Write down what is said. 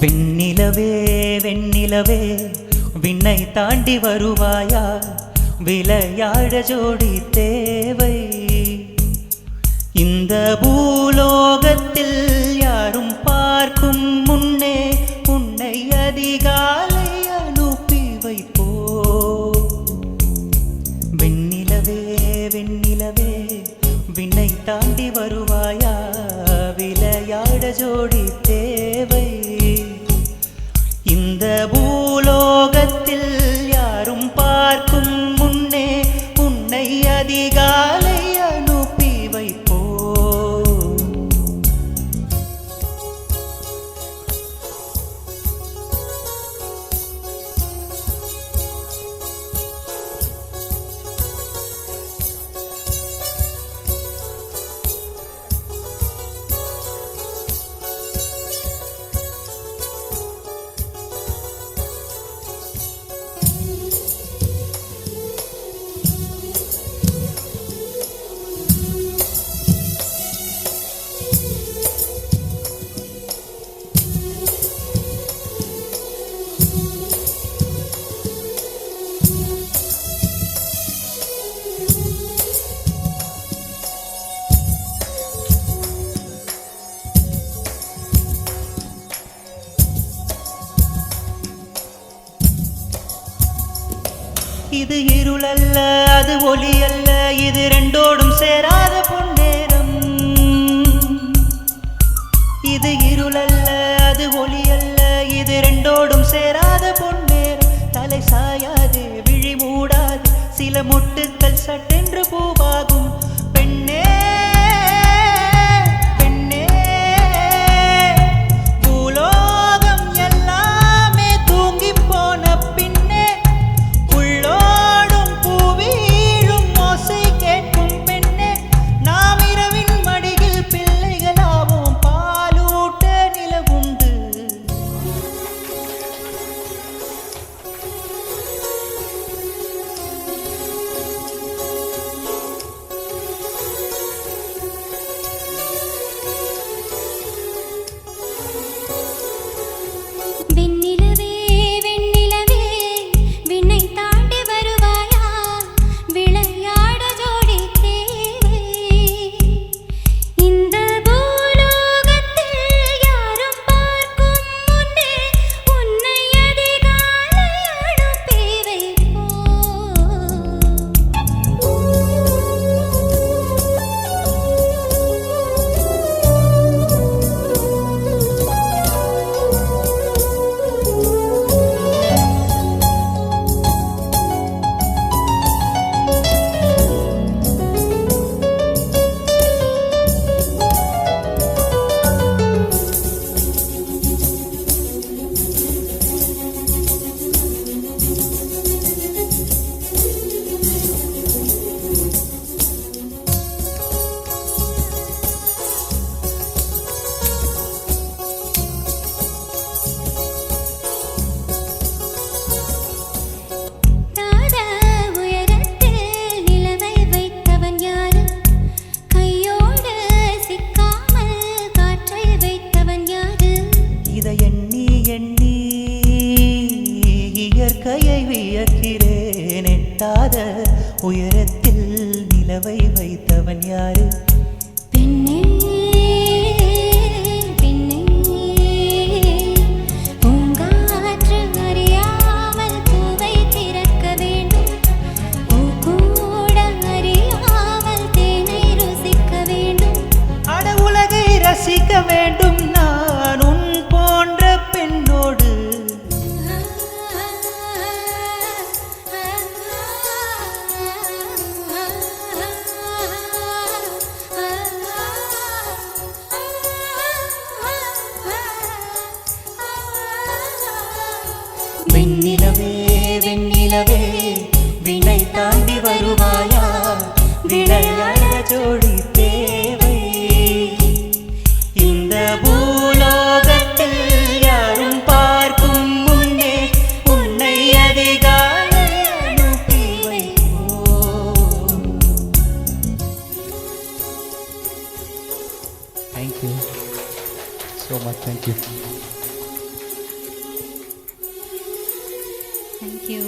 வெண்ணிலவே வெண்ணிலவே விண்ணை தாண்டி வருவாயா, விளையாட ஜோடி தேவை. இந்த பூலோகத்தில் யாரும் பார்க்கும் முன்னே உன்னை அதிகாலை அனுப்பி வைப்போ. வெண்ணிலவே வெண்ணிலவே விண்ணை தாண்டி வருவாயா, விளையாட ஜோடி தேவை. இந்த பூலோகத்தில் யாரும் பார்க்கும் முன்னே உன்னை அதிகாலை அனுப்பி வைப்போ. இது இருள் அல்ல, அது ஒளி அல்ல, இது ரெண்டோடும் சேராத பொன்னேரம். இது இருள் அல்ல, அது ஒளி அல்ல, இது ரெண்டோடும் சேராத பொன்னேரம். தலை சாயாது விழி மூடாது, சில மொட்டுக்கள் சட்டென்று பூவாகும். பெண்ணே பெண்ணே, பூலோகம் எல்லாமே தூங்கி போன பின்னே உள்ளோடும் பூவீழும் ஓசை கேட்கும் பெண்ணே. நாம் இரவின் மடியில் பிள்ளைகளாவோம், பாலூட்ட நிலவுண்டு. வெண்ணிலவே வெண்ணிலவே விண்ணை தாண்டி வருவாயா, விளையாட ஜோடி தேவை. இந்த பூலோகத்தில் யாரும் பார்க்கும் முன்னே உன்னை அதிகாலை அனுப்பி வைப்போ. தாத உயரத்தில் நிலவை வைத்தவன் யாரு, கையோடு சிக்காமல் காற்றை வைத்தவன் யாரு. இதை எண்ணி எண்ணி இயற்கையை வியக்கிறேன். எட்டாத உயரத்தில் நிலவை வைத்தவன் யாரு. பெண்ணே பெண்ணே, பூங்காற்று அறியாமல் பூவை திறக்க வேண்டும், பூ கூட அறியாமல் தேனை ருசிக்க வேண்டும். அட உலகை ரசிக்க வேண்டும் நான் உன் போன்ற பெண்ணோடு. வெண்ணிலவே வெண்ணிலவே விண்ணை தாண்டி வருவாயா, விளையாட ஜோடி தேவை. இந்த பூலோகத்தில் யாரும் பார்க்கும் முன்னே உன்னை அதிகாலை அனுப்பி வைப்போ. Thank you so much. Thank you. Thank you.